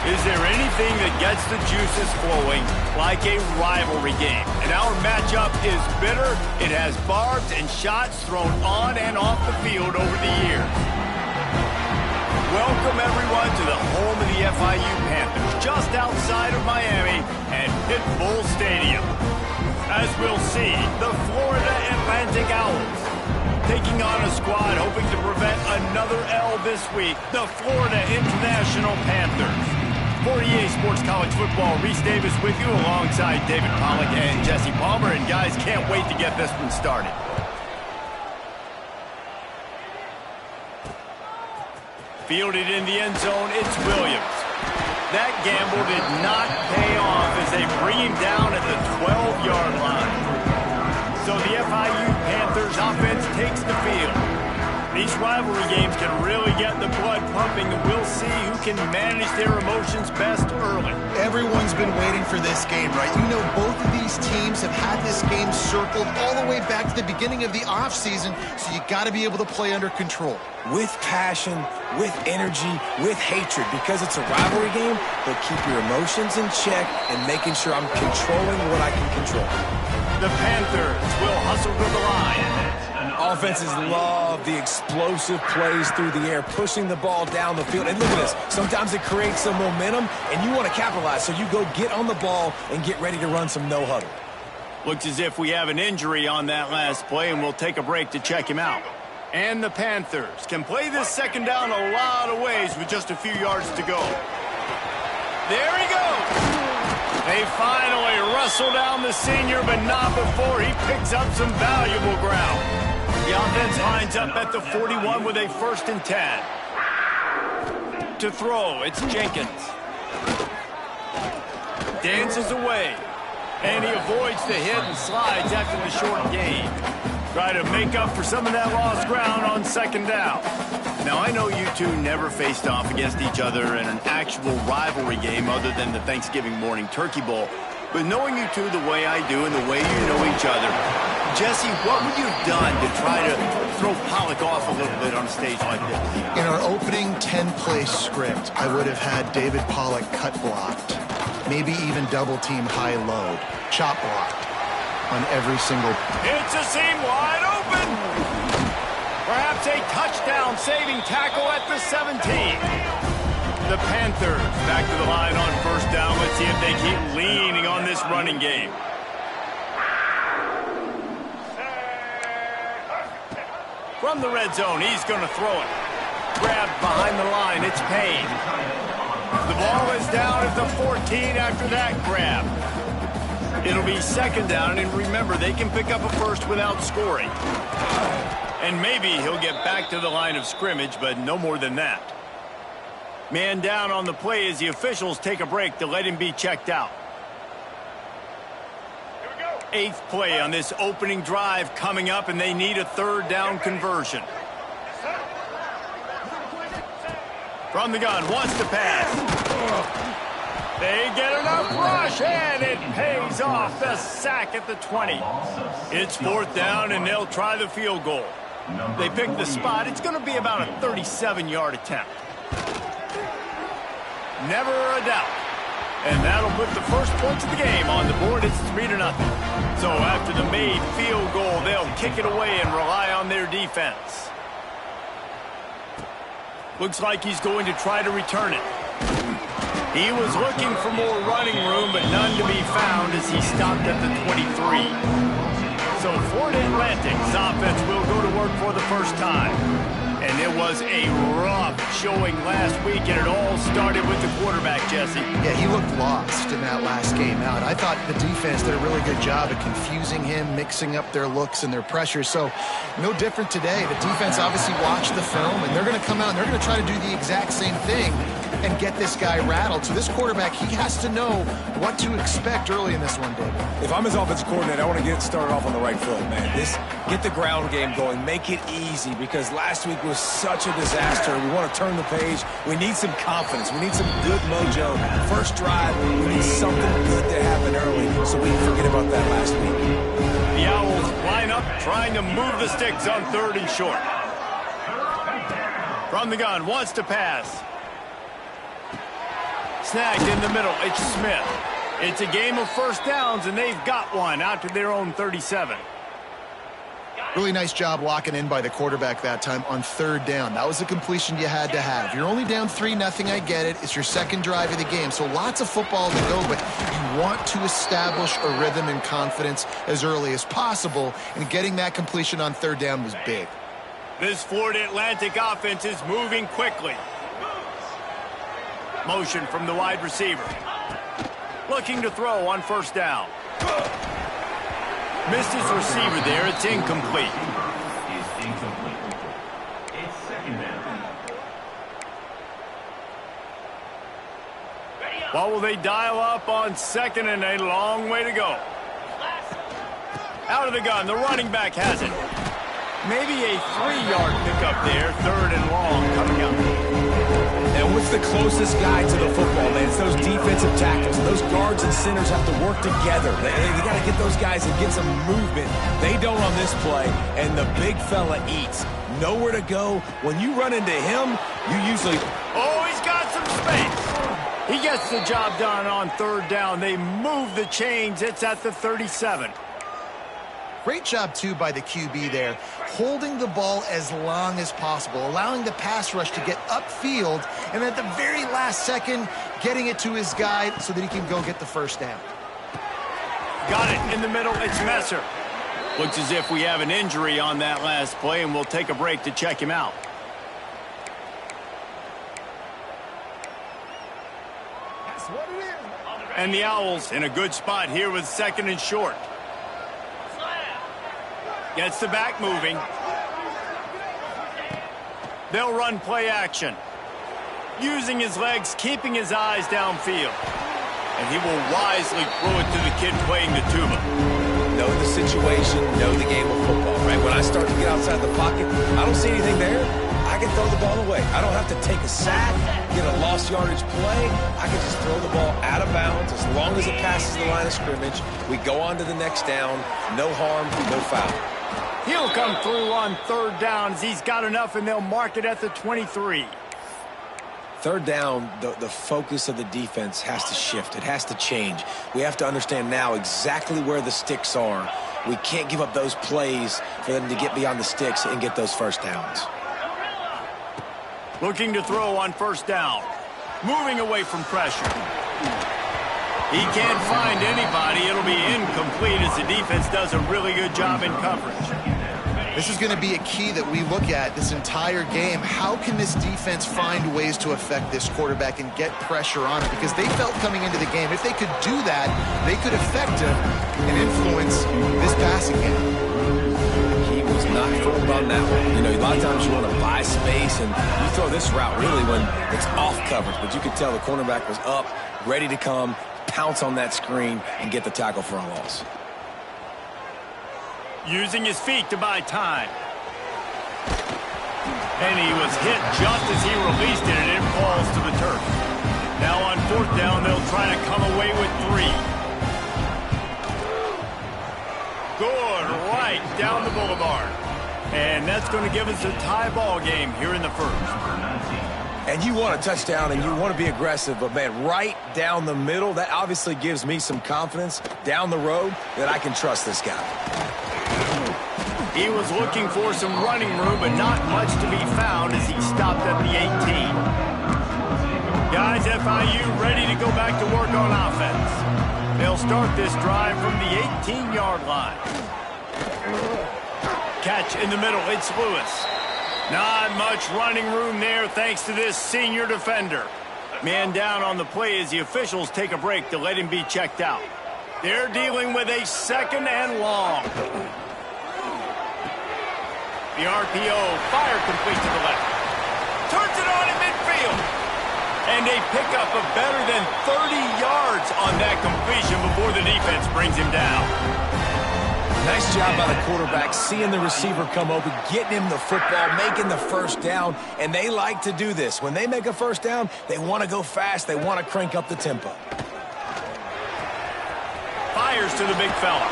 Is there anything that gets the juices flowing like a rivalry game? And our matchup is bitter. It has barbs and shots thrown on and off the field over the years. Welcome, everyone, to the home of the FIU Panthers, just outside of Miami and Pit Bull Stadium. As we'll see, the Florida Atlantic Owls taking on a squad hoping to prevent another L this week, the Florida International Panthers. For EA Sports College Football, Reese Davis with you alongside David Pollack and Jesse Palmer. And guys, can't wait to get this one started. Fielded in the end zone, it's Williams. That gamble did not pay off as they bring him down at the 12-yard line. So the FIU Panthers offense takes the field. These rivalry games can really get the blood pumping, and we'll see who can manage their emotions best early. Everyone's been waiting for this game, right? You know, both of these teams have had this game circled all the way back to the beginning of the offseason, so you got to be able to play under control. With passion, with energy, with hatred, because it's a rivalry game, but keep your emotions in check and making sure I'm controlling what I can control. The Panthers will hustle to the line. Offenses love the explosive plays through the air, pushing the ball down the field. And look at this. Sometimes it creates some momentum, and you want to capitalize. So you go get on the ball and get ready to run some no-huddle. Looks as if we have an injury on that last play, and we'll take a break to check him out. And the Panthers can play this second down a lot of ways with just a few yards to go. There he goes. They finally wrestle down the senior, but not before he picks up some valuable ground. The offense lines up at the 41 with a 1st and 10. To throw, it's Jenkins. Dances away. And he avoids the hit and slides after the short gain. Try to make up for some of that lost ground on 2nd down. Now, I know you two never faced off against each other in an actual rivalry game other than the Thanksgiving morning Turkey Bowl. But knowing you two the way I do and the way you know each other, Jesse, what would you have done to try to throw Pollack off a little bit on a stage like this? In our opening 10-play script, I would have had David Pollack cut blocked, maybe even double-team high-load, chop blocked on every single. It's a seam wide open. Perhaps a touchdown-saving tackle at the 17. The Panthers back to the line on 1st down. Let's see if they keep leaning on this running game. From the red zone, he's going to throw it. Grabbed behind the line, it's Payne. The ball is down at the 14 after that grab. It'll be 2nd down, and remember, they can pick up a first without scoring. And maybe he'll get back to the line of scrimmage, but no more than that. Man down on the play as the officials take a break to let him be checked out. 8th play on this opening drive coming up, and they need a 3rd down conversion. From the gun, wants to pass. They get enough rush, and it pays off. The sack at the 20. It's 4th down, and they'll try the field goal. They pick the spot. It's going to be about a 37-yard attempt. Never a doubt. And that'll put the first points of the game on the board. It's 3-0. So after the made field goal, they'll kick it away and rely on their defense. Looks like he's going to try to return it. He was looking for more running room, but none to be found as he stopped at the 23. So Florida Atlantic's offense will go to work for the first time. And it was a rough showing last week, and it all started with the quarterback, Jesse. Yeah, he looked lost in that last game out. I thought the defense did a really good job of confusing him, mixing up their looks and their pressure. So no different today. The defense obviously watched the film, and they're going to come out and they're going to try to do the exact same thing and get this guy rattled. So this quarterback, he has to know what to expect early in this one, David. If I'm his offensive coordinator, I want to get it started off on the right foot, man. Get the ground game going. Make it easy, because last week was such a disaster. We want to turn the page. We need some confidence. We need some good mojo. First drive, we need something good to happen early so we can forget about that last week. The Owls line up, trying to move the sticks on 3rd and short. From the gun, wants to pass. snagged in the middle. It's Smith. It's a game of first downs, and they've got one out to their own 37. Really nice job locking in by the quarterback that time on third down. That was a completion you had to have. You're only down 3-0, I get it. It's your second drive of the game, so lots of football to go, but you want to establish a rhythm and confidence as early as possible, and getting that completion on third down was big. This Florida Atlantic offense is moving quickly. Motion from the wide receiver. Looking to throw on first down. Missed his receiver there. It's incomplete. It's second down. What will they dial up on second and a long way to go? Out of the gun. The running back has it. Maybe a 3-yard pickup there. Third and long coming up. And what's the closest guy to the football, man? It's those defensive tackles. Those guards and centers have to work together. They got to get those guys and get some movement. They don't on this play, and the big fella eats. Nowhere to go. When you run into him, you usually... Oh, he's got some space. He gets the job done on third down. They move the chains. It's at the 37. Great job, too, by the QB there, holding the ball as long as possible, allowing the pass rush to get upfield, and at the very last second, getting it to his guy so that he can go get the first down. Got it in the middle. It's Messer. Looks as if we have an injury on that last play, and we'll take a break to check him out. That's what it is. And the Owls in a good spot here with second and short. Gets the back moving. They'll run play action. Using his legs, keeping his eyes downfield. And he will wisely throw it to the kid playing the tuba. Know the situation, know the game of football, right? When I start to get outside the pocket, I don't see anything there. I can throw the ball away. I don't have to take a sack, get a lost yardage play. I can just throw the ball out of bounds as long as it passes the line of scrimmage. We go on to the next down. No harm, no foul. He'll come through on third down as he's got enough, and they'll mark it at the 23. Third down, the focus of the defense has to shift. It has to change. We have to understand now exactly where the sticks are. We can't give up those plays for them to get beyond the sticks and get those first downs. Looking to throw on first down. Moving away from pressure. He can't find anybody. It'll be incomplete as the defense does a really good job in coverage. This is going to be a key that we look at this entire game. How can this defense find ways to affect this quarterback and get pressure on him? Because they felt coming into the game, if they could do that, they could affect him and influence this passing game. He was not fooled on that one. You know, a lot of times you want to buy space, and you throw this route really when it's off coverage. But you could tell the cornerback was up, ready to come, pounce on that screen, and get the tackle for a loss. Using his feet to buy time. And he was hit just as he released it, and it falls to the turf. Now on fourth down, they'll try to come away with 3. Good, right down the boulevard. And that's going to give us a tie ball game here in the first. And you want a touchdown and you want to be aggressive, but, man, right down the middle, that obviously gives me some confidence down the road that I can trust this guy. He was looking for some running room, but not much to be found as he stopped at the 18. Guys, FIU ready to go back to work on offense. They'll start this drive from the 18-yard line. Catch in the middle, it's Lewis. Not much running room there thanks to this senior defender. Man down on the play as the officials take a break to let him be checked out. They're dealing with a second and long. The RPO, fire complete to the left. Turns it on in midfield. And a pickup of better than 30 yards on that completion before the defense brings him down. Nice job by the quarterback, seeing the receiver come open, getting him the football, making the first down, and they like to do this. When they make a first down, they want to go fast, they want to crank up the tempo. Fires to the big fella.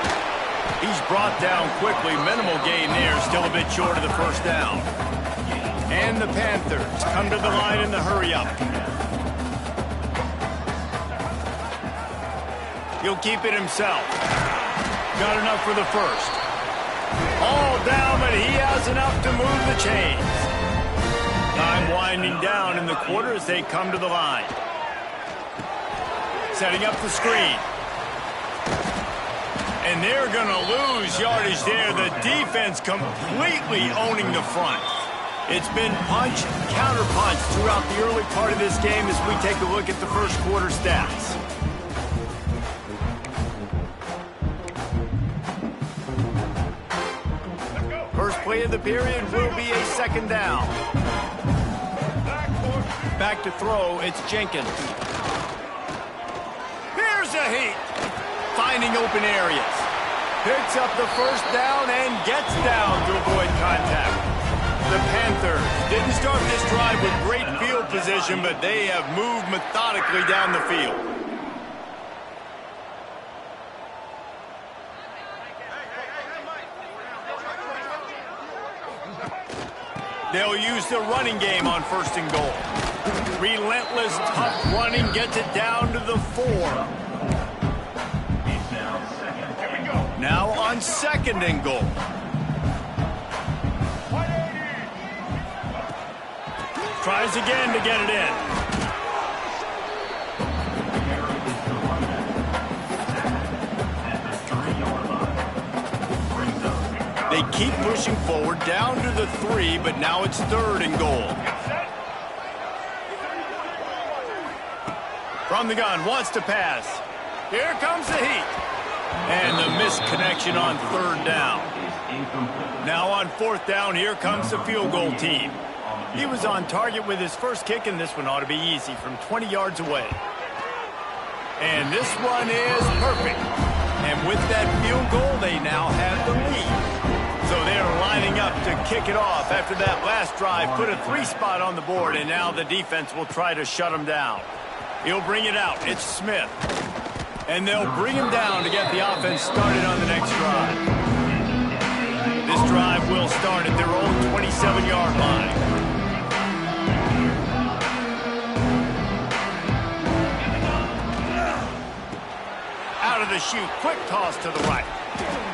He's brought down quickly. Minimal gain there, still a bit short of the first down. And the Panthers come to the line in the hurry-up. He'll keep it himself. Got enough for the first. All down, but he has enough to move the chains. Time winding down in the quarter as they come to the line. Setting up the screen. And they're going to lose yardage there. The defense completely owning the front. It's been punch, counter-punch throughout the early part of this game as we take a look at the first quarter stats. First play of the period will be a second down. Back to throw, it's Jenkins. Here's a heat. Finding open areas. Picks up the first down and gets down to avoid contact. The Panthers didn't start this drive with great field position, but they have moved methodically down the field. They'll use the running game on first and goal. Relentless, tough running gets it down to the 4. Now on second and goal. Tries again to get it in. They keep pushing forward down to the 3, but now it's third and goal. From the gun, wants to pass. Here comes the heat. And the misconnection on third down. Now on fourth down, here comes the field goal team. He was on target with his first kick, and this one ought to be easy from 20 yards away. And this one is perfect. And with that field goal, they now have the lead. So they're lining up to kick it off after that last drive. Put a 3 spot on the board, and now the defense will try to shut them down. He'll bring it out. It's Smith. And they'll bring him down to get the offense started on the next drive. This drive will start at their own 27-yard line. Out of the chute, quick toss to the right.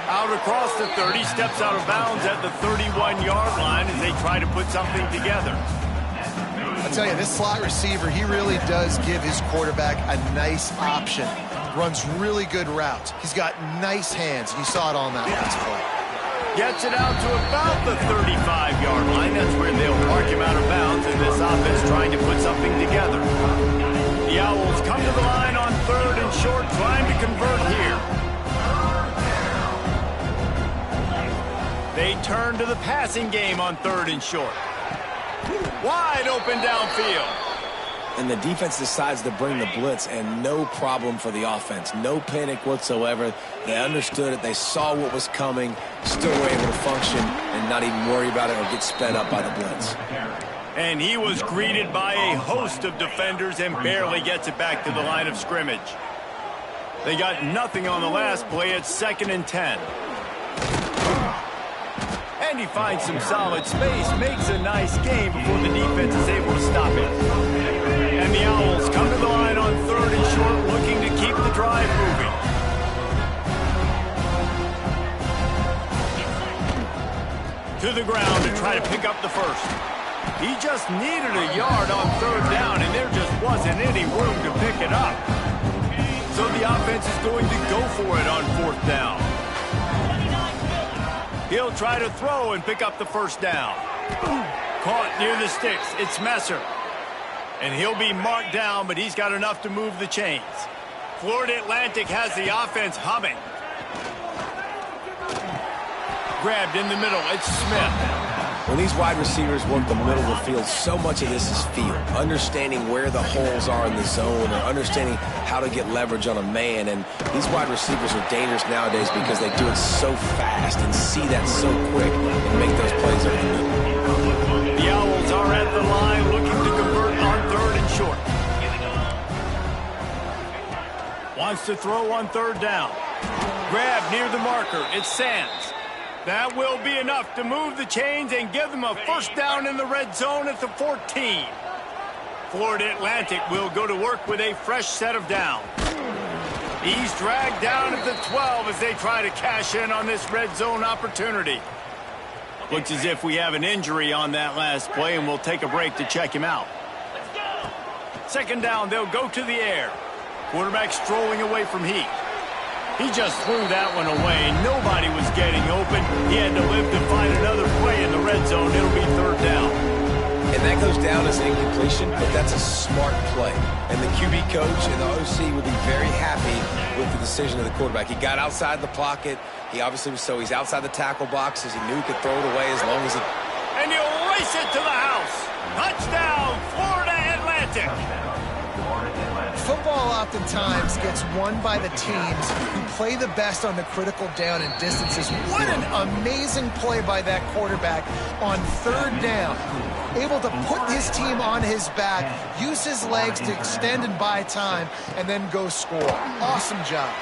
Out across the 30, steps out of bounds at the 31-yard line as they try to put something together. I tell you, this slot receiver, he really does give his quarterback a nice option. Runs really good routes. He's got nice hands. You saw it on that last play. Gets it out to about the 35-yard line. That's where they'll park him out of bounds, and this offense trying to put something together. The Owls come to the line on third and short, trying to convert here. They turn to the passing game on third and short. Wide open downfield. And the defense decides to bring the blitz, and no problem for the offense. No panic whatsoever. They understood it. They saw what was coming, still were able to function and not even worry about it or get sped up by the blitz. And he was greeted by a host of defenders and barely gets it back to the line of scrimmage. They got nothing on the last play. It's 2nd and 10. And he finds some solid space, makes a nice game before the defense is able to stop it. And the Owls come to the line on third and short, looking to keep the drive moving. To the ground to try to pick up the first. He just needed a yard on third down, and there just wasn't any room to pick it up. So the offense is going to go for it on fourth down. He'll try to throw and pick up the first down. Caught near the sticks. It's Messer. And he'll be marked down, but he's got enough to move the chains. Florida Atlantic has the offense humming. Grabbed in the middle. It's Smith. When these wide receivers work the middle of the field, so much of this is feel. Understanding where the holes are in the zone or understanding how to get leverage on a man. And these wide receivers are dangerous nowadays because they do it so fast and see that so quick and make those plays over the middle. The Owls are at the line looking to convert on third and short. Wants to throw on third down. Grab near the marker. It's Sands. That will be enough to move the chains and give them a first down in the red zone at the 14. Florida Atlantic will go to work with a fresh set of downs. He's dragged down at the 12 as they try to cash in on this red zone opportunity. Looks as if we have an injury on that last play, and we'll take a break to check him out. Second down, they'll go to the air. Quarterback strolling away from Heat. He just threw that one away. Nobody was getting open. He had to live to find another play in the red zone. It'll be third down. And that goes down as an incompletion, but that's a smart play. And the QB coach and the OC will be very happy with the decision of the quarterback. He got outside the pocket. He obviously was he's outside the tackle boxes. He knew he could throw it away as long as he... And he'll race it to the house. Touchdown, Florida Atlantic. Football oftentimes gets won by the teams who play the best on the critical down and distances. What an amazing play by that quarterback on third down. Able to put his team on his back, use his legs to extend and buy time, and then go score. Awesome job.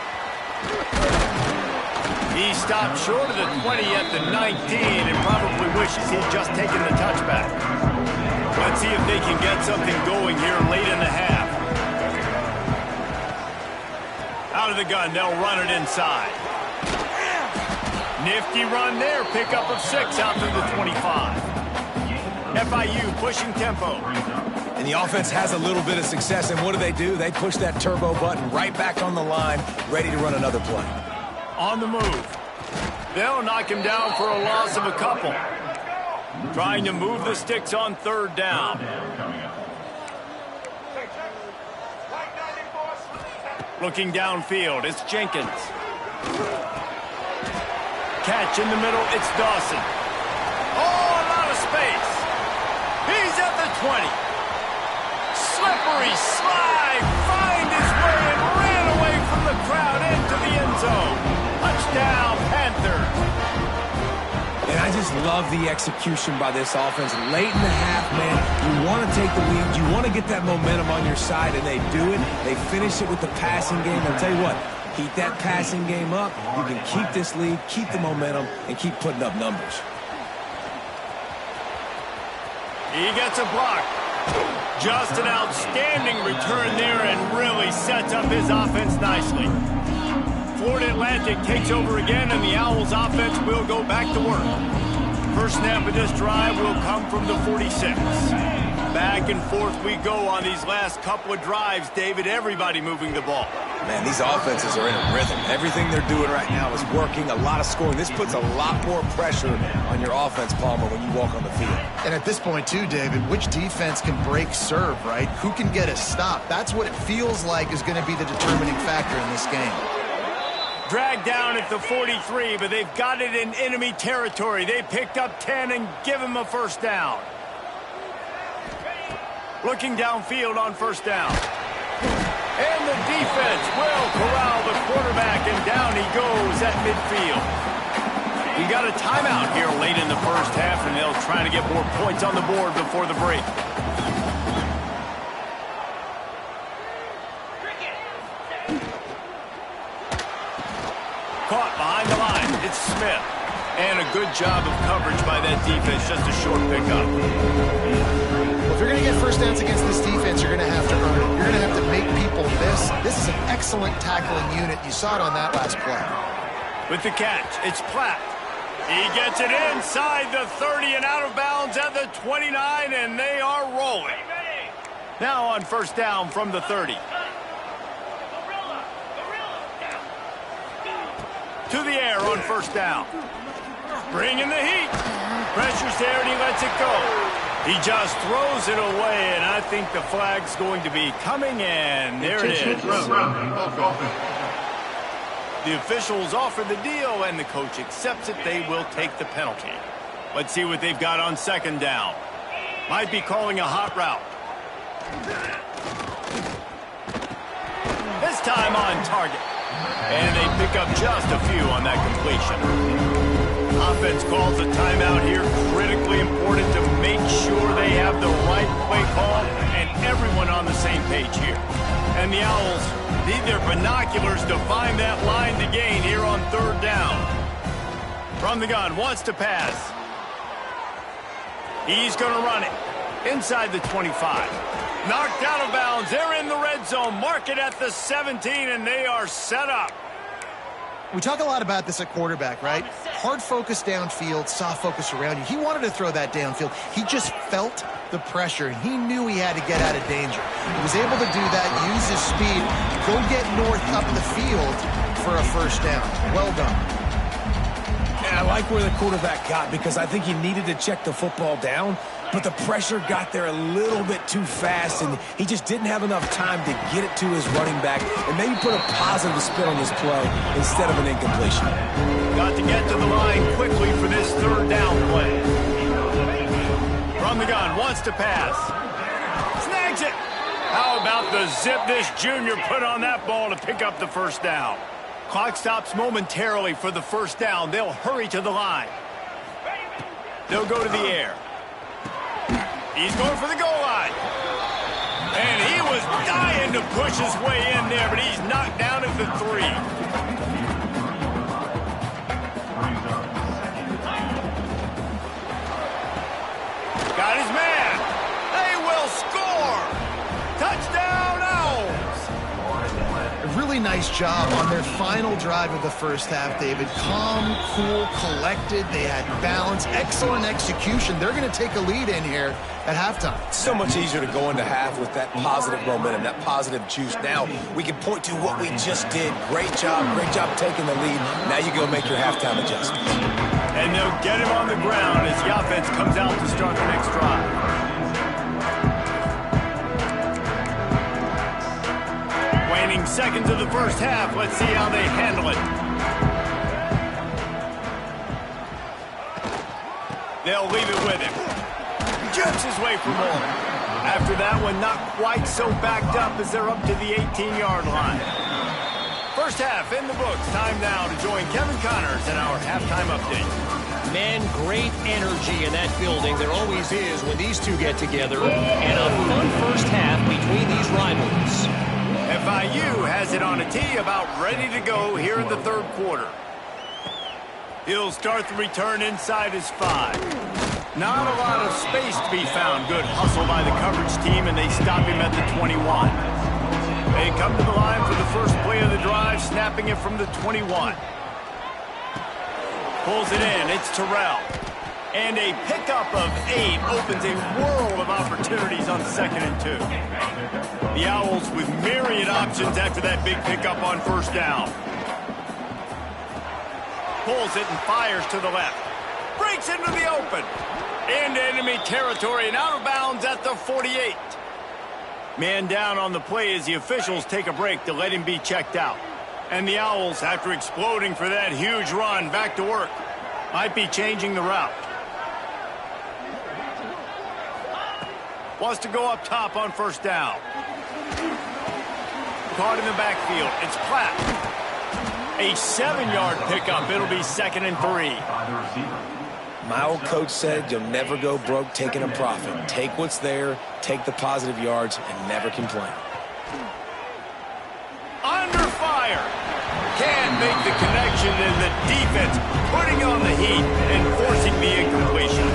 He stopped short of the 20 at the 19 and probably wishes he'd just taken the touchback. Let's see if they can get something going here late in the half. Out of the gun, they'll run it inside. Nifty run there, pickup of 6 out to the 25. FIU pushing tempo. And the offense has a little bit of success, and what do? They push that turbo button right back on the line, ready to run another play. On the move. They'll knock him down for a loss of a couple. Trying to move the sticks on third down. Looking downfield, it's Jenkins. Catch in the middle, it's Dawson. Oh, a lot of space. He's at the 20. Slippery slide, find his way and ran away from the crowd into the end zone. Touchdown, Panthers. And I just love the execution by this offense. Late in the half, man, you want to take the lead. You want to get that momentum on your side, and they do it. They finish it with the passing game. I'll tell you what, keep that passing game up. You can keep this lead, keep the momentum, and keep putting up numbers. He gets a block. Just an outstanding return there and really sets up his offense nicely. Florida Atlantic takes over again, and the Owls offense will go back to work. First snap of this drive will come from the 46. Back and forth we go on these last couple of drives, David. Everybody moving the ball. Man, these offenses are in a rhythm. Everything they're doing right now is working. A lot of scoring. This puts a lot more pressure on your offense, Palmer, when you walk on the field. And at this point, too, David, which defense can break serve, right? Who can get a stop? That's what it feels like is going to be the determining factor in this game. Dragged down at the 43, but they've got it in enemy territory. They picked up 10 and give him a first down. Looking downfield on first down. And the defense will corral the quarterback, and down he goes at midfield. We got a timeout here late in the first half, and they'll try to get more points on the board before the break. Caught behind the line. It's Smith. And a good job of coverage by that defense. Just a short pickup. Well, if you're going to get first downs against this defense, you're going to have to earn it. You're going to have to make people miss. This is an excellent tackling unit. You saw it on that last play. With the catch, it's Platt. He gets it inside the 30 and out of bounds at the 29, and they are rolling. Now on first down from the 30. To the air on first down. Bringing the heat. Pressure's there and he lets it go. He just throws it away, and I think the flag's going to be coming in. There it is. The officials offer the deal, and the coach accepts it. They will take the penalty. Let's see what they've got on second down. Might be calling a hot route. This time on target. And they pick up just a few on that completion. Offense calls a timeout here. Critically important to make sure they have the right play call and everyone on the same page here. And the Owls need their binoculars to find that line to gain here on third down. From the gun, wants to pass. He's going to run it inside the 25. Knocked out of bounds. They're in the red zone. Mark it at the 17, and they are set up. We talk a lot about this at quarterback, right? Hard focus downfield, soft focus around you. He wanted to throw that downfield. He just felt the pressure. He knew he had to get out of danger. He was able to do that, use his speed, go get north up the field for a first down. Well done. And I like where the quarterback got because I think he needed to check the football down, but the pressure got there a little bit too fast, and he just didn't have enough time to get it to his running back and maybe put a positive spin on this play instead of an incompletion. Got to get to the line quickly for this third down play. From the gun, wants to pass. Snags it. How about the zip this junior put on that ball to pick up the first down? Clock stops momentarily for the first down. They'll hurry to the line. They'll go to the air. He's going for the goal line. And he was dying to push his way in there, but he's knocked down at the 3. Got his man. They will score. Touchdown, Owls. A really nice job on their final drive of the first half, David. Calm, cool, collected. They had balance, excellent execution. They're going to take a lead in here at halftime. So much easier to go into half with that positive momentum, that positive juice. Now we can point to what we just did. Great job taking the lead. Now you go make your halftime adjustments. And they'll get him on the ground as the offense comes out to start the next drive. Waning seconds of the first half. Let's see how they handle it. They'll leave it with him. Jumps his way for more. After that one, not quite so backed up as they're up to the 18-yard line. First half in the books. Time now to join Kevin Connors in our halftime update. Man, great energy in that building. There always is when these two get together. And a fun first half between these rivals. FIU has it on a tee, about ready to go here in the third quarter. He'll start the return inside his 5. Not a lot of space to be found. Good hustle by the coverage team, and they stop him at the 21. They come to the line for the first play of the drive, snapping it from the 21. Pulls it in. It's Terrell. And a pickup of 8 opens a world of opportunities on 2nd and 2. The Owls with myriad options after that big pickup on first down. Pulls it and fires to the left. Breaks into the open. Into enemy territory and out of bounds at the 48. Man down on the play as the officials take a break to let him be checked out. And the Owls, after exploding for that huge run, back to work. Might be changing the route. Wants to go up top on first down. Caught in the backfield. It's Platt. A 7-yard pickup. It'll be 2nd and 3. My old coach said you'll never go broke taking a profit. Take what's there, take the positive yards, and never complain. Under fire. Can't make the connection, and the defense putting on the heat and forcing the incompletion.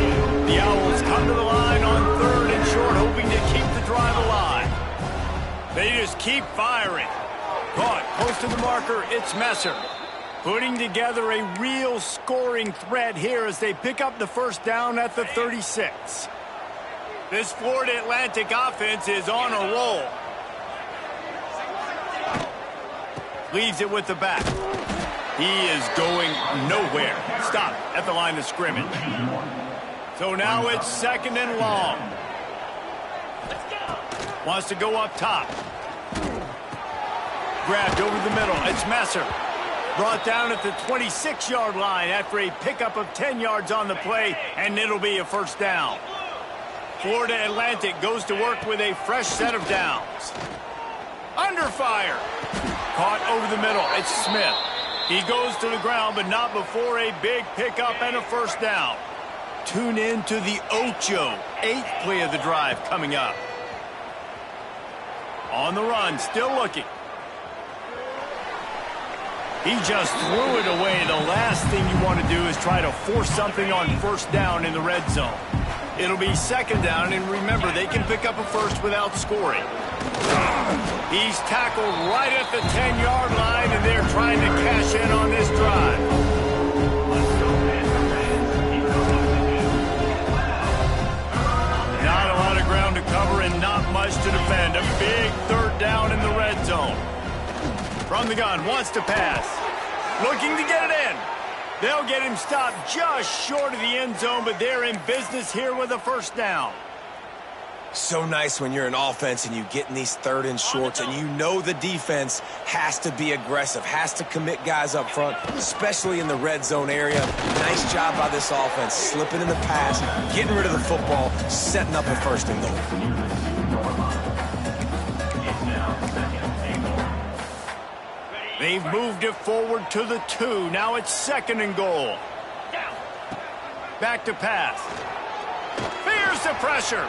The Owls come to the line on 3rd and short, hoping to keep the drive alive. They just keep firing. Caught close to the marker, it's Messer. Putting together a real scoring threat here as they pick up the first down at the 36. This Florida Atlantic offense is on a roll. Leaves it with the back. He is going nowhere. Stop at the line of scrimmage. So now it's 2nd and long. Wants to go up top. Grabbed over the middle. It's Messer. Brought down at the 26-yard line after a pickup of 10 yards on the play, and it'll be a first down. Florida Atlantic goes to work with a fresh set of downs. Under fire. Caught over the middle. It's Smith. He goes to the ground, but not before a big pickup and a first down. Tune in to the Ocho. 8th play of the drive coming up. On the run, still looking. He just threw it away. The last thing you want to do is try to force something on first down in the red zone. It'll be second down, and remember, they can pick up a first without scoring. He's tackled right at the 10-yard line, and they're trying to cash in on this drive. Not a lot of ground to cover and not much to defend. A big third down in the red zone. From the gun, wants to pass. Looking to get it in. They'll get him stopped just short of the end zone, but they're in business here with a first down. So nice when you're an offense and you get in these third and shorts and you know the defense has to be aggressive, has to commit guys up front, especially in the red zone area. Nice job by this offense, slipping in the pass, getting rid of the football, setting up a first and goal. They've moved it forward to the 2. Now it's second and goal. Back to pass. Fears the pressure.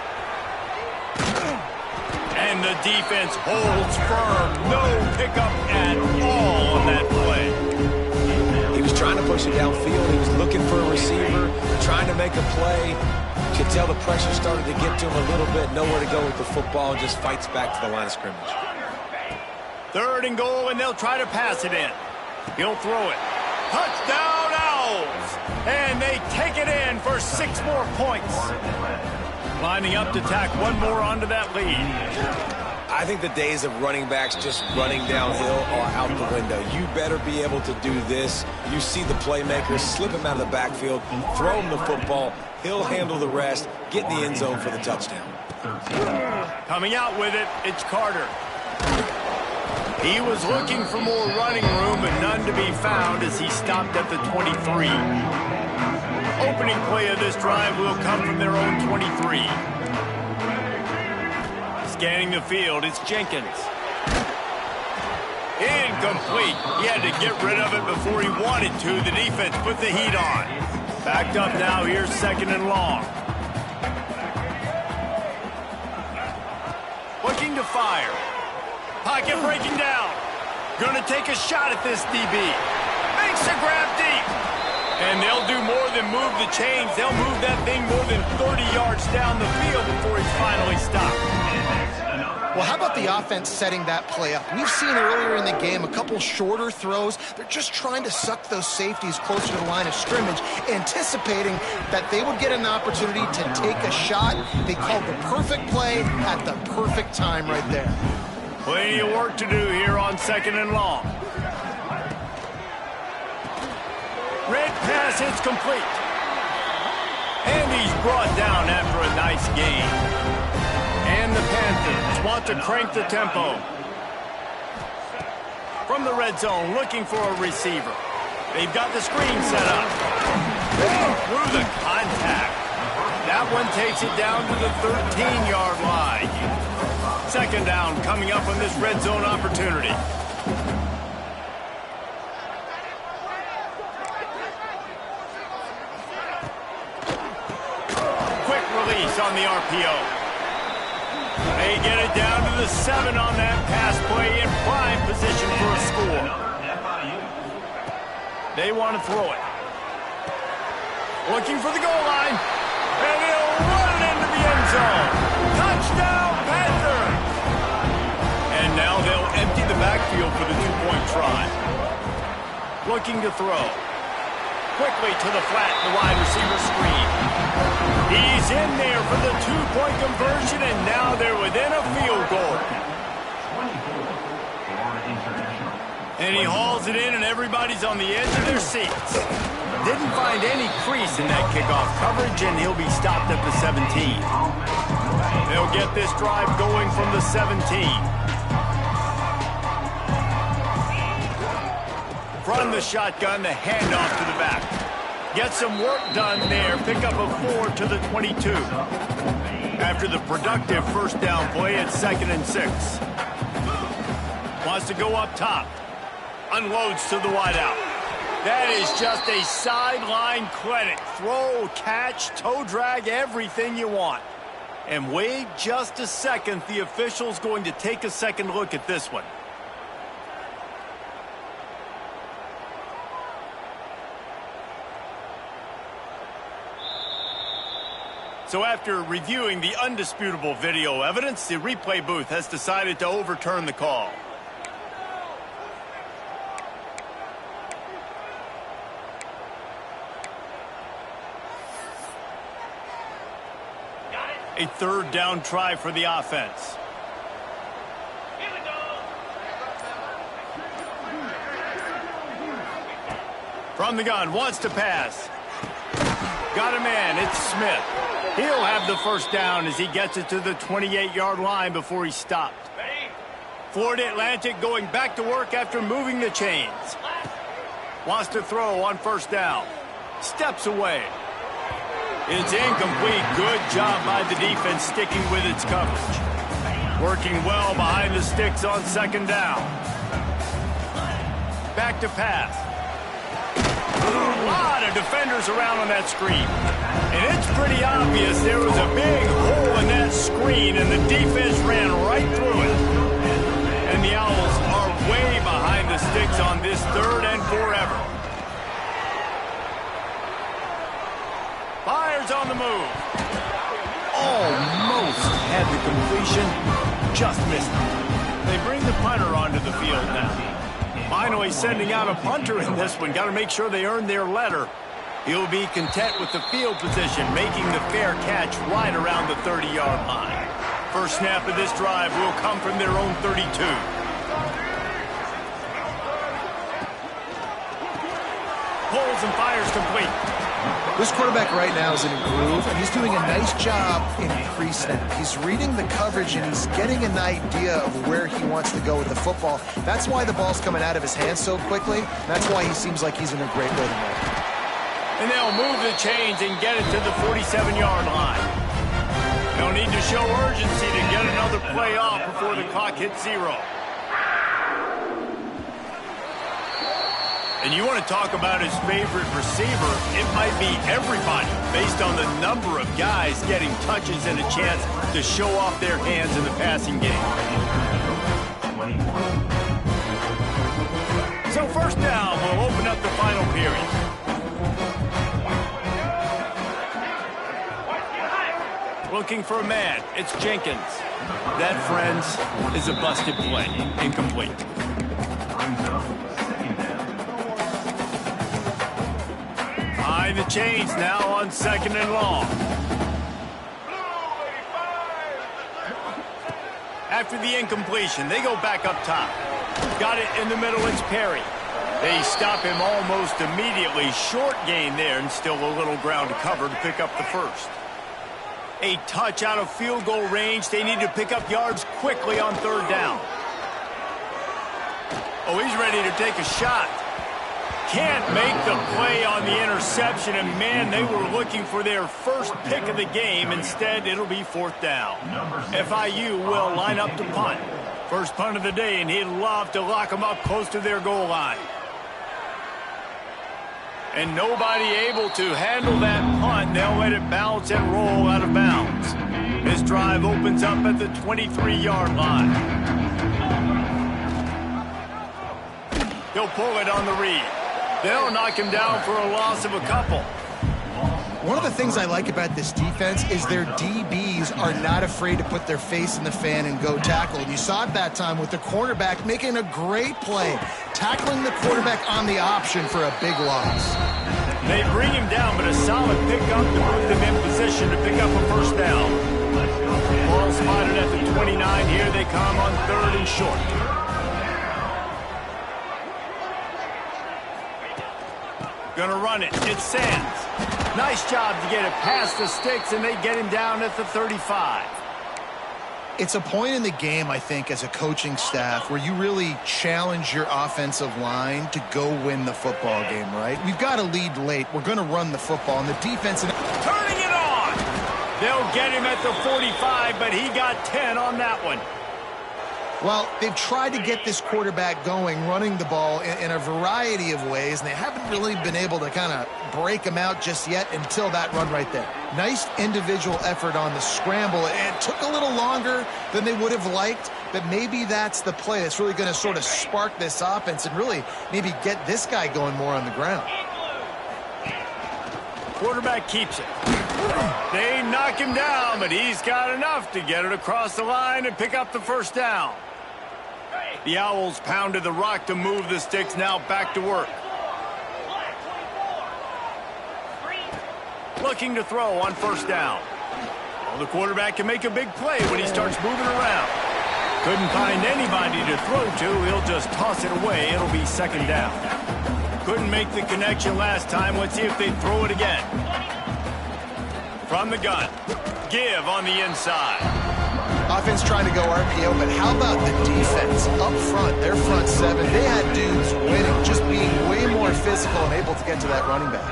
And the defense holds firm. No pickup at all on that play. He was trying to push it downfield. He was looking for a receiver, trying to make a play. You could tell the pressure started to get to him a little bit. Nowhere to go with the football, and just fights back to the line of scrimmage. Third and goal, and they'll try to pass it in. He'll throw it. Touchdown, Owls! And they take it in for 6 more points. Lining up to tack one more onto that lead. I think the days of running backs just running downhill are out the window. You better be able to do this. You see the playmakers, slip him out of the backfield, throw him the football. He'll handle the rest, get in the end zone for the touchdown. Coming out with it, it's Carter. He was looking for more running room, but none to be found as he stopped at the 23. Opening play of this drive will come from their own 23. Scanning the field, it's Jenkins. Incomplete. He had to get rid of it before he wanted to. The defense put the heat on. Backed up now, here's second and long. Looking to fire. Pocket breaking down. Gonna take a shot at this DB. Makes a grab deep. And they'll do more than move the chains. They'll move that thing more than 30 yards down the field before he's finally stopped. Well, how about the offense setting that play up? We've seen earlier in the game a couple shorter throws. They're just trying to suck those safeties closer to the line of scrimmage, anticipating that they would get an opportunity to take a shot. They called the perfect play at the perfect time right there. Plenty of work to do here on second and long. Red pass hits complete. And he's brought down after a nice gain. And the Panthers want to crank the tempo. From the red zone, looking for a receiver. They've got the screen set up. Through the contact. That one takes it down to the 13-yard line. Second down coming up on this red zone opportunity. Quick release on the RPO. They get it down to the 7 on that pass play in prime position for a score. They want to throw it. Looking for the goal line. And he'll run it into the end zone. Touchdown, Panthers! And now they'll empty the backfield for the 2-point try. Looking to throw. Quickly to the flat, the wide receiver screen. He's in there for the 2-point conversion, and now they're within a field goal. And he hauls it in, and everybody's on the edge of their seats. Didn't find any crease in that kickoff coverage, and he'll be stopped at the 17. They'll get this drive going from the 17. From the shotgun, the handoff to the back. Get some work done there. Pick up a 4 to the 22. After the productive first down play, it's 2nd and 6. Wants to go up top. Unloads to the wideout. That is just a sideline clinic. Throw, catch, toe drag, everything you want. And wait just a second. The official's going to take a second look at this one. So after reviewing the undisputable video evidence, the replay booth has decided to overturn the call. A third down try for the offense. From the gun, wants to pass. Got a man, it's Smith. He'll have the first down as he gets it to the 28-yard line before he stopped. Florida Atlantic going back to work after moving the chains. Wants to throw on first down. Steps away. It's incomplete. Good job by the defense sticking with its coverage. Working well behind the sticks on second down. Back to pass. A lot of defenders around on that screen. And it's pretty obvious there was a big hole in that screen, and the defense ran right through it. And the Owls are way behind the sticks on this third and forever. Fires on the move. Almost had the completion. Just missed it. They bring the punter onto the field now. Finally sending out a punter in this one. Got to make sure they earn their letter. He'll be content with the field position, making the fair catch right around the 30-yard line. First snap of this drive will come from their own 32. Pulls and fires complete. This quarterback right now is in a groove, and he's doing a nice job in pre-snap. He's reading the coverage, and he's getting an idea of where he wants to go with the football. That's why the ball's coming out of his hands so quickly. That's why he seems like he's in a great rhythm right now. And they'll move the chains and get it to the 47-yard line. No need to show urgency to get another play off before the clock hits 0. And you want to talk about his favorite receiver, it might be everybody, based on the number of guys getting touches and a chance to show off their hands in the passing game. So first down will open up the final period. Looking for a man, it's Jenkins. That, friends, is a busted play, incomplete. Behind the chains now on second and long. After the incompletion, they go back up top. Got it in the middle, it's Perry. They stop him almost immediately. Short gain there, and still a little ground to cover to pick up the first. A touch out of field goal range. They need to pick up yards quickly on third down. Oh, he's ready to take a shot. Can't make the play on the interception, and man, they were looking for their first pick of the game. Instead, it'll be fourth down. FIU will line up to punt. First punt of the day, and he'd love to lock them up close to their goal line. And nobody able to handle that punt. They'll let it bounce and roll out of bounds. This drive opens up at the 23-yard line. He'll pull it on the read. They'll knock him down for a loss of a couple. One of the things I like about this defense is their DBs are not afraid to put their face in the fan and go tackle. And you saw it that time with the cornerback making a great play, tackling the quarterback on the option for a big loss. They bring him down, but a solid pickup to put them in position to pick up a first down. Ball spotted at the 29. Here they come on third and short. Gonna run it. It's Sands. Nice job to get it past the sticks, and they get him down at the 35. It's a point in the game, I think, as a coaching staff where you really challenge your offensive line to go win the football game, right? We've got to lead late. We're going to run the football, and the defense... Turning it on! They'll get him at the 45, but he got 10 on that one. Well, they've tried to get this quarterback going, running the ball in a variety of ways, and they haven't really been able to kind of break him out just yet until that run right there. Nice individual effort on the scramble. It took a little longer than they would have liked, but maybe that's the play that's really going to sort of spark this offense and really maybe get this guy going more on the ground. quarterback keeps it. They knock him down, but he's got enough to get it across the line and pick up the first down. The Owls pounded the rock to move the sticks, now back to work. Looking to throw on first down. Well, the quarterback can make a big play when he starts moving around. Couldn't find anybody to throw to. He'll just toss it away. It'll be second down. Couldn't make the connection last time. Let's see if they throw it again. From the gun. Give on the inside. Offense trying to go RPO, but how about the defense up front? Their front seven, they had dudes winning, just being way more physical and able to get to that running back.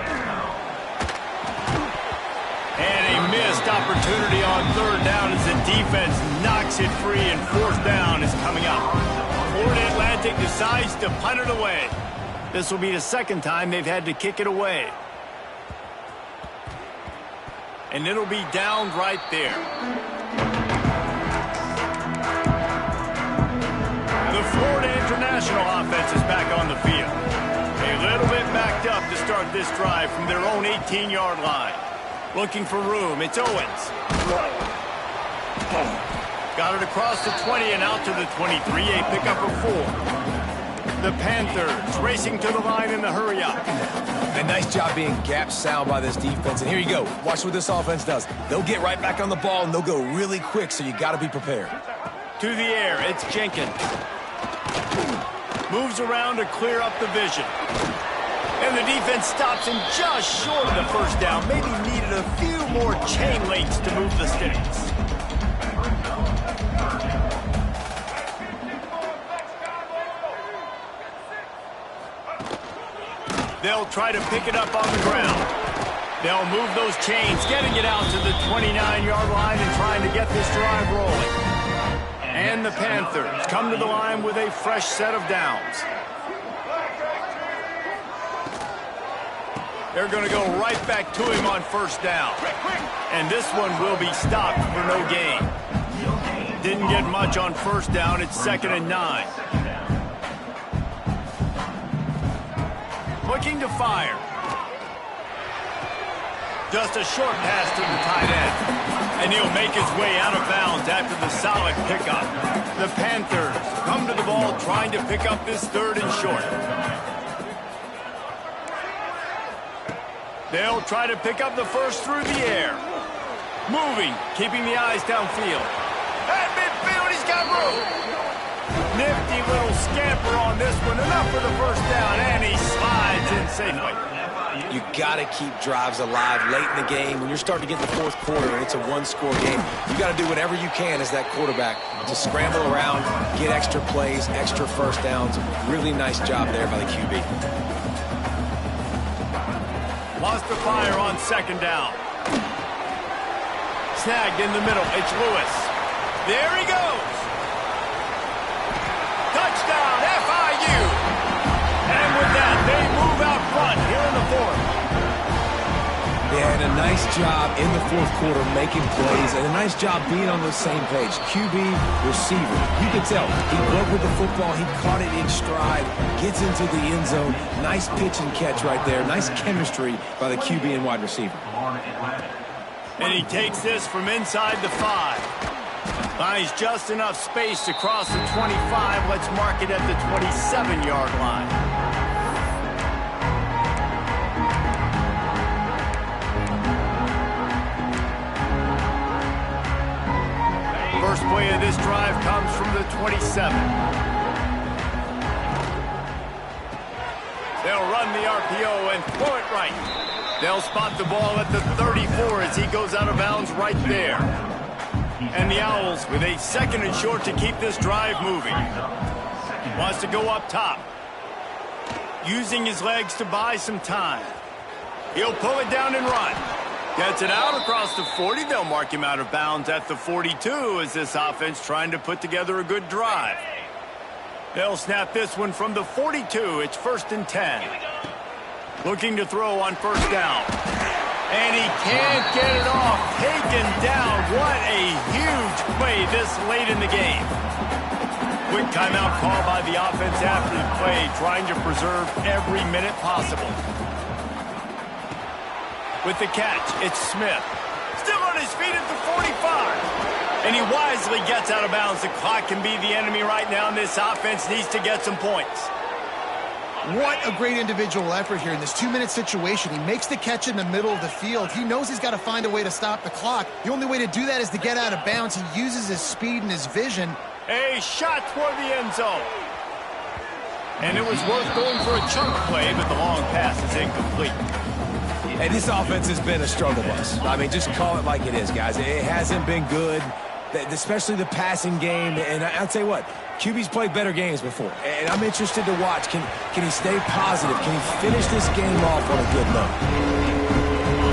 And a missed opportunity on third down as the defense knocks it free, and fourth down is coming up. Florida Atlantic decides to punt it away. This will be the second time they've had to kick it away. And it'll be down right there. The Florida International offense is back on the field. A little bit backed up to start this drive from their own 18-yard line. Looking for room. It's Owens. Got it across the 20 and out to the 23. A pickup of 4. The Panthers racing to the line in the hurry up. A nice job being gap sound by this defense. And here you go. Watch what this offense does. They'll get right back on the ball, and they'll go really quick, so you got to be prepared. To the air. It's Jenkins. Moves around to clear up the vision. And the defense stops him just short of the first down. Maybe needed a few more chain links to move the sticks. They'll try to pick it up on the ground. They'll move those chains, getting it out to the 29-yard line and trying to get this drive rolling. And the Panthers come to the line with a fresh set of downs. They're going to go right back to him on first down. And this one will be stopped for no gain. Didn't get much on first down. It's 2nd and 9. Looking to fire. Just a short pass to the tight end. And he'll make his way out of bounds after the solid pickup. The Panthers come to the ball trying to pick up this 3rd and short. They'll try to pick up the first through the air. Moving, keeping the eyes downfield. At midfield, he's got room. Nifty little scamper on this one. Enough for the first down, and he slides in safely. You got to keep drives alive late in the game. When you're starting to get in the fourth quarter and it's a one-score game, you got to do whatever you can as that quarterback to scramble around, get extra plays, extra first downs. Really nice job there by the QB. Lost the fire on second down. Snagged in the middle. It's Lewis. There he goes. Touchdown, FIU. And with that, they move out front here in the fourth. Yeah, and a nice job in the fourth quarter making plays, and a nice job being on the same page. QB, receiver. You can tell he broke with the football. He caught it in stride, gets into the end zone. Nice pitch and catch right there. Nice chemistry by the QB and wide receiver. And he takes this from inside the 5. Finds just enough space to cross the 25. Let's mark it at the 27-yard line. First play of this drive comes from the 27. They'll run the RPO and throw it right. They'll spot the ball at the 34 as he goes out of bounds right there. And the Owls with a 2nd and short to keep this drive moving. Wants to go up top. Using his legs to buy some time. He'll pull it down and run. Gets it out across the 40. They'll mark him out of bounds at the 42 as this offense trying to put together a good drive. They'll snap this one from the 42. It's 1st and 10. Looking to throw on first down. And he can't get it off. Taken down. What a huge play this late in the game. Quick timeout call by the offense after the play, trying to preserve every minute possible. With the catch, it's Smith. Still on his feet at the 45. And he wisely gets out of bounds. The clock can be the enemy right now, and this offense needs to get some points. What a great individual effort here in this 2-minute situation. He makes the catch in the middle of the field. He knows he's got to find a way to stop the clock. The only way to do that is to get out of bounds. He uses his speed and his vision. A shot toward the end zone. And it was worth going for a chunk play, but the long pass is incomplete. Hey, this offense has been a struggle bus. I mean, just call it like it is, guys. It hasn't been good, especially the passing game. And I'll tell you what, QB's played better games before. And I'm interested to watch. Can he stay positive? Can he finish this game off on a good note?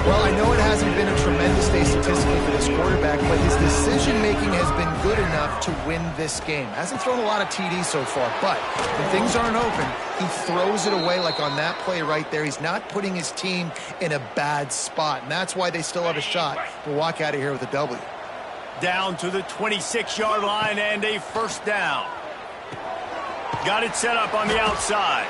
Well, I know it hasn't been a tremendous day statistically for this quarterback, but his decision-making has been good enough to win this game. Hasn't thrown a lot of TDs so far, but when things aren't open, he throws it away like on that play right there. He's not putting his team in a bad spot, and that's why they still have a shot to walk out of here with a W. Down to the 26-yard line and a first down. Got it set up on the outside.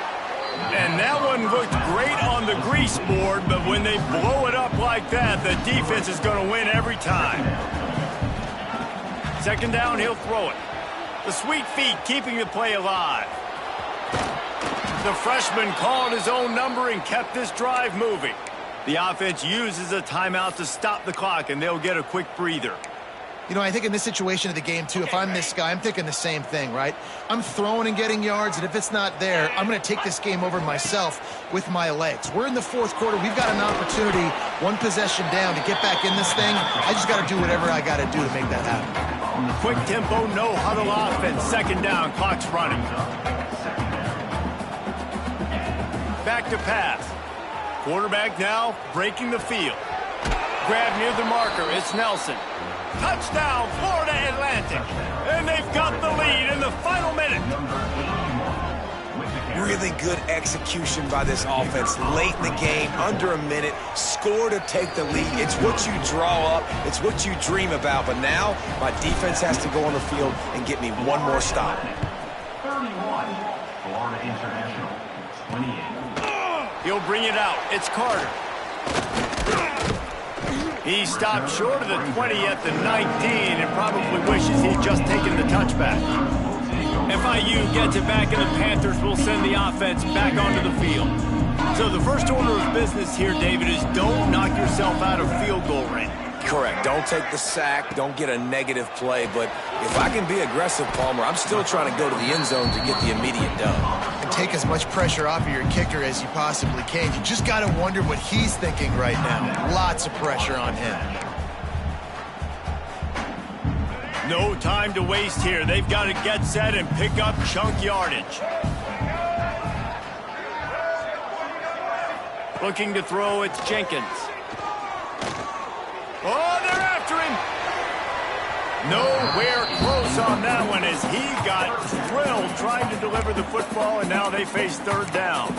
And that one looked great on the grease board, but when they blow it up like that, the defense is going to win every time. Second down, he'll throw it. The sweet feet keeping the play alive. The freshman called his own number and kept this drive moving. The offense uses a timeout to stop the clock, and they'll get a quick breather. You know, I think in this situation of the game, too, if I'm this guy, I'm thinking the same thing, right? I'm throwing and getting yards, and if it's not there, I'm going to take this game over myself with my legs. We're in the fourth quarter. We've got an opportunity, one possession down, to get back in this thing. I just got to do whatever I got to do to make that happen. Quick tempo, no huddle offense. Second down, clock's running. Back to pass. Quarterback now breaking the field. Grab near the marker. It's Nelson. Touchdown, Florida Atlantic. And they've got the lead in the final minute. Really good execution by this offense late in the game, under a minute, score to take the lead. It's what you draw up. It's what you dream about. But now my defense has to go on the field and get me one more stop. 31, Florida International, 28. He'll bring it out. It's Carter. He stopped short of the 20 at the 19 and probably wishes he'd just taken the touchback. FIU gets it back, and the Panthers will send the offense back onto the field. So the first order of business here, David, is don't knock yourself out of field goal range. Correct. Don't take the sack. Don't get a negative play. But if I can be aggressive, Palmer, I'm still trying to go to the end zone to get the immediate dub. And take as much pressure off of your kicker as you possibly can. You just got to wonder what he's thinking right now. Lots of pressure on him. No time to waste here. They've got to get set and pick up chunk yardage. Looking to throw, it's Jenkins. Oh, they're after him. Nowhere close on that one as he got thrilled trying to deliver the football, and now they face third down.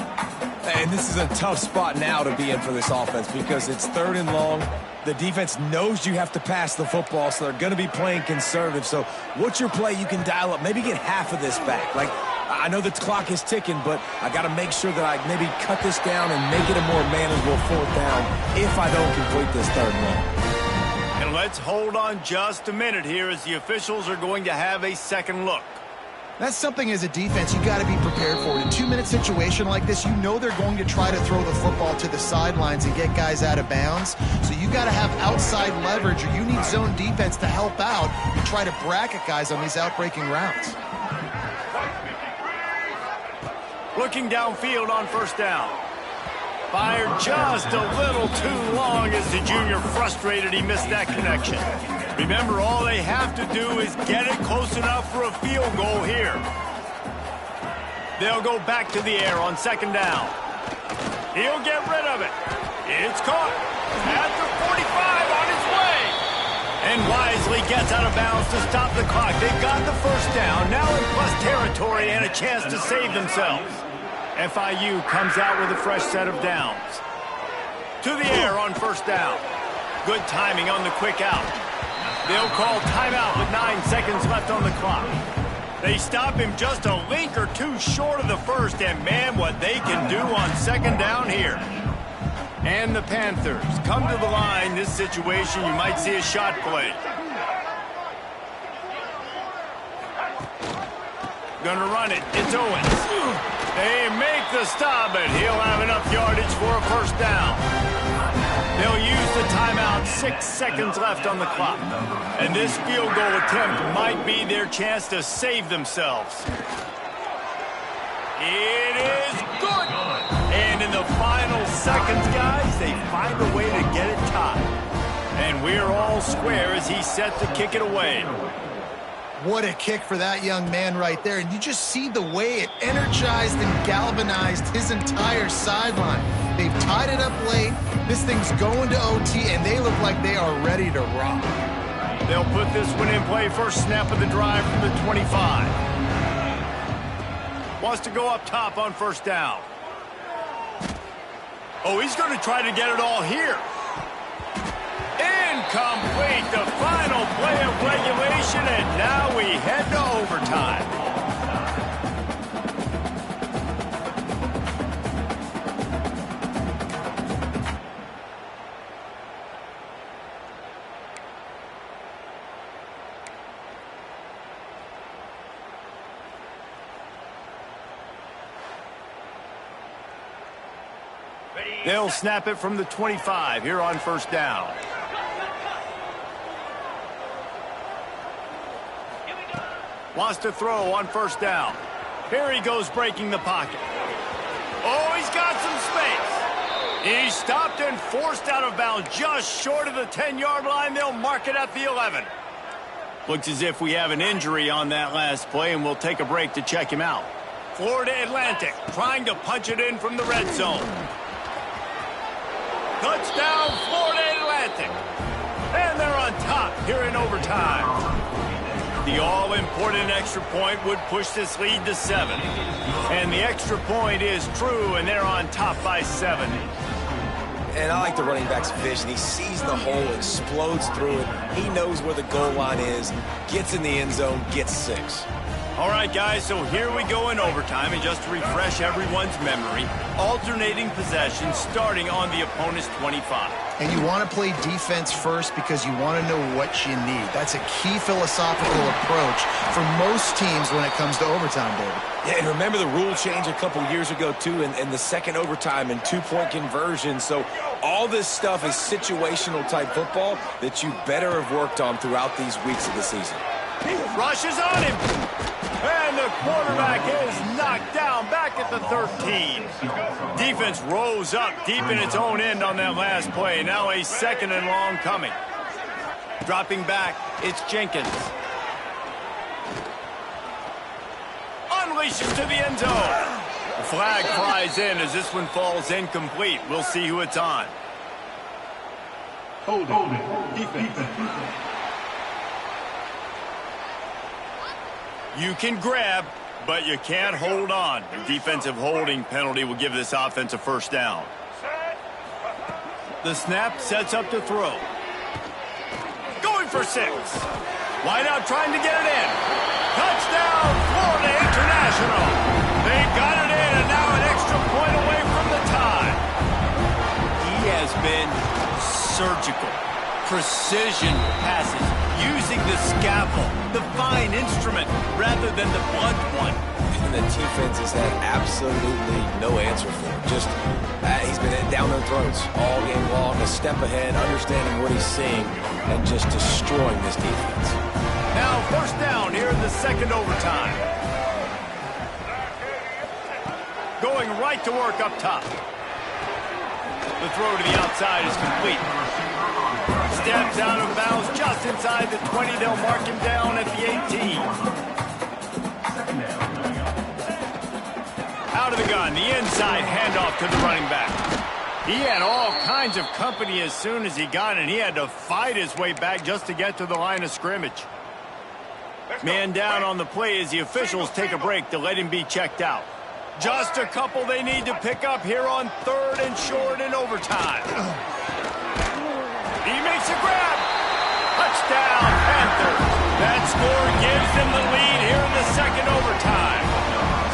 And this is a tough spot now to be in for this offense because it's third and long. The defense knows you have to pass the football, so they're going to be playing conservative. So what's your play you can dial up? Maybe get half of this back. Like, I know the clock is ticking, but I got to make sure that I maybe cut this down and make it a more manageable fourth down if I don't complete this third and long. And let's hold on just a minute here as the officials are going to have a second look. That's something as a defense you got to be prepared for. In a 2-minute situation like this, you know they're going to try to throw the football to the sidelines and get guys out of bounds. So you got to have outside leverage, or you need zone defense to help out and try to bracket guys on these outbreaking routes. Looking downfield on first down. Fired just a little too long as the junior frustrated he missed that connection. Remember, all they have to do is get it close enough for a field goal here. They'll go back to the air on second down. He'll get rid of it. It's caught at the 45 on its way. And wisely gets out of bounds to stop the clock. They've got the first down, now in plus territory and a chance to save themselves. FIU comes out with a fresh set of downs. To the air on first down. Good timing on the quick out. They'll call timeout with 9 seconds left on the clock. They stop him just a link or two short of the first, and man, what they can do on second down here. And the Panthers come to the line. This situation, you might see a shot play. Gonna run it. It's Owens. They make the stop, but he'll have enough yardage for a first down. They'll use the timeout. 6 seconds left on the clock. And this field goal attempt might be their chance to save themselves. It is good. And in the final seconds, guys, they find a way to get it tied. And we're all square as he's set to kick it away. What a kick for that young man right there. And you just see the way it energized and galvanized his entire sideline. They've tied it up late. This thing's going to OT, and they look like they are ready to rock. They'll put this one in play. First snap of the drive from the 25. Wants to go up top on first down. Oh, he's going to try to get it all here. Incomplete, the final play of regulation, and now we head to overtime. They'll snap it from the 25 here on first down. Wants to throw on first down. Here he goes breaking the pocket. Oh, he's got some space. He's stopped and forced out of bounds just short of the 10-yard line. They'll mark it at the 11. Looks as if we have an injury on that last play, and we'll take a break to check him out. Florida Atlantic trying to punch it in from the red zone. Touchdown, Florida Atlantic. And they're on top here in overtime. The all-important extra point would push this lead to 7. And the extra point is true, and they're on top by 7. And I like the running back's vision. He sees the hole, explodes through it. He knows where the goal line is, gets in the end zone, gets 6. All right, guys, so here we go in overtime, and just to refresh everyone's memory, alternating possession starting on the opponent's 25. And you want to play defense first because you want to know what you need. That's a key philosophical approach for most teams when it comes to overtime, David. Yeah, and remember the rule change a couple years ago, too, and the second overtime and two-point conversion. So all this stuff is situational-type football that you better have worked on throughout these weeks of the season. Rushes on him. And the quarterback is knocked down back at the 13. Defense rose up deep in its own end on that last play. Now a second and long coming. Dropping back, it's Jenkins. Unleashes to the end zone. The flag flies in as this one falls incomplete. We'll see who it's on. Hold it. Defense. You can grab, but you can't hold on. The defensive holding penalty will give this offense a first down. The snap sets up to throw. Going for 6. Wide out trying to get it in. Touchdown, Florida International. They got it in, and now an extra point away from the tie. He has been surgical. Precision passes, using the scalpel, the fine instrument, rather than the blunt one. And the defense has had absolutely no answer for him. Just, he's been down their throats all game long, a step ahead, understanding what he's seeing, and just destroying this defense. Now first down here in the second overtime. Going right to work up top. The throw to the outside is complete. Steps out of bounds just inside the 20. They'll mark him down at the 18. Out of the gun, the inside handoff to the running back. He had all kinds of company as soon as he got it, and he had to fight his way back just to get to the line of scrimmage. Man down on the play as the officials take a break to let him be checked out. Just a couple they need to pick up here on 3rd and short in overtime. He makes a grab. Touchdown, Panthers. That score gives them the lead here in the second overtime.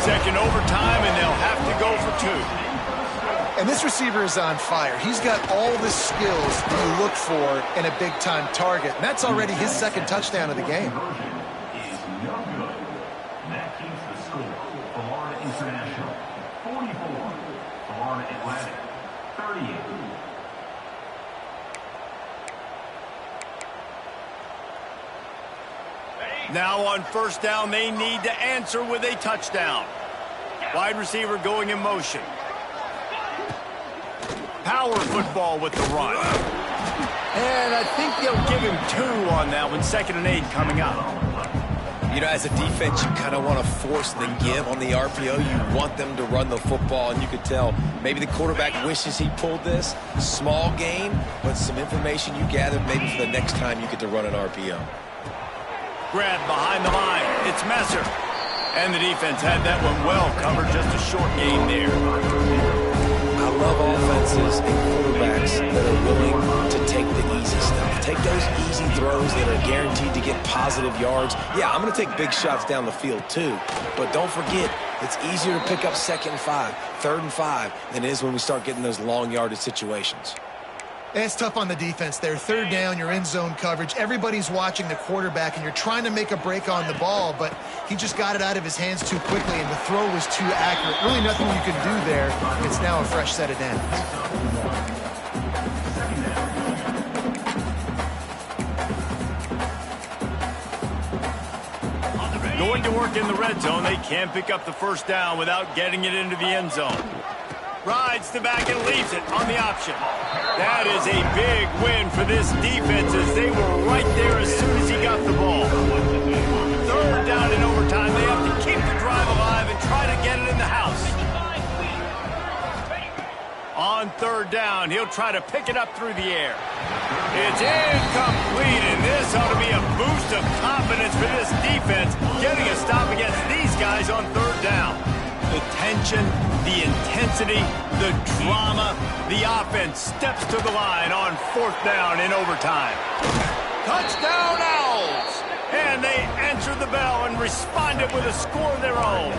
Second overtime, and they'll have to go for 2. And this receiver is on fire. He's got all the skills that you look for in a big-time target. And that's already his second touchdown of the game. Is no good. That keeps the score. Florida International 44. Florida Atlantic 38. Now on first down, they need to answer with a touchdown. Wide receiver going in motion. Power football with the run. And I think they'll give him 2 on that one. 2nd and 8 coming up. You know, as a defense, you kind of want to force the give on the RPO. You want them to run the football, and you could tell maybe the quarterback wishes he pulled this. Small gain, but some information you gathered maybe for the next time you get to run an RPO. Grab behind the line. It's Messer. And the defense had that one well covered. Just a short gain there. I love offenses and quarterbacks that are willing to take the easy stuff. Take those easy throws that are guaranteed to get positive yards. Yeah, I'm going to take big shots down the field too. But don't forget, it's easier to pick up 2nd and 5, 3rd and 5 than it is when we start getting those long yardage situations. And it's tough on the defense there. 3rd down, you're in zone coverage. Everybody's watching the quarterback, and you're trying to make a break on the ball, but he just got it out of his hands too quickly, and the throw was too accurate. Really nothing you can do there. It's now a fresh set of downs. Going to work in the red zone. They can't pick up the first down without getting it into the end zone. Rides the back and leaves it on the option. That is a big win for this defense as they were right there as soon as he got the ball. 3rd down in overtime. They have to keep the drive alive and try to get it in the house. On 3rd down, he'll try to pick it up through the air. It's incomplete, and this ought to be a boost of confidence for this defense, getting a stop against these guys on 3rd down. The tension, the intensity, the drama, the offense steps to the line on 4th down in overtime. Touchdown Owls! And they answer the bell and responded with a score of their own.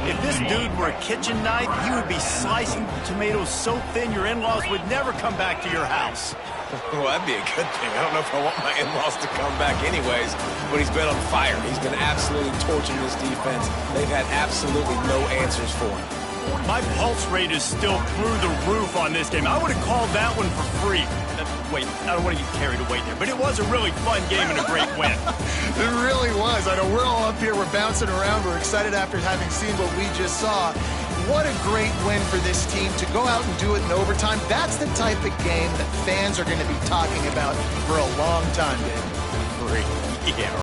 If this dude were a kitchen knife, he would be slicing tomatoes so thin your in-laws would never come back to your house. Well, that'd be a good thing. I don't know if I want my in-laws to come back anyways, but he's been on fire. He's been absolutely torching this defense. They've had absolutely no answers for him. My pulse rate is still through the roof on this game. I would have called that one for free. Wait, I don't want to get carried away there, but it was a really fun game and a great win. It really was. I know we're all up here, we're bouncing around, we're excited after having seen what we just saw. What a great win for this team to go out and do it in overtime. That's the type of game that fans are going to be talking about for a long time, Dave. Great. Yeah.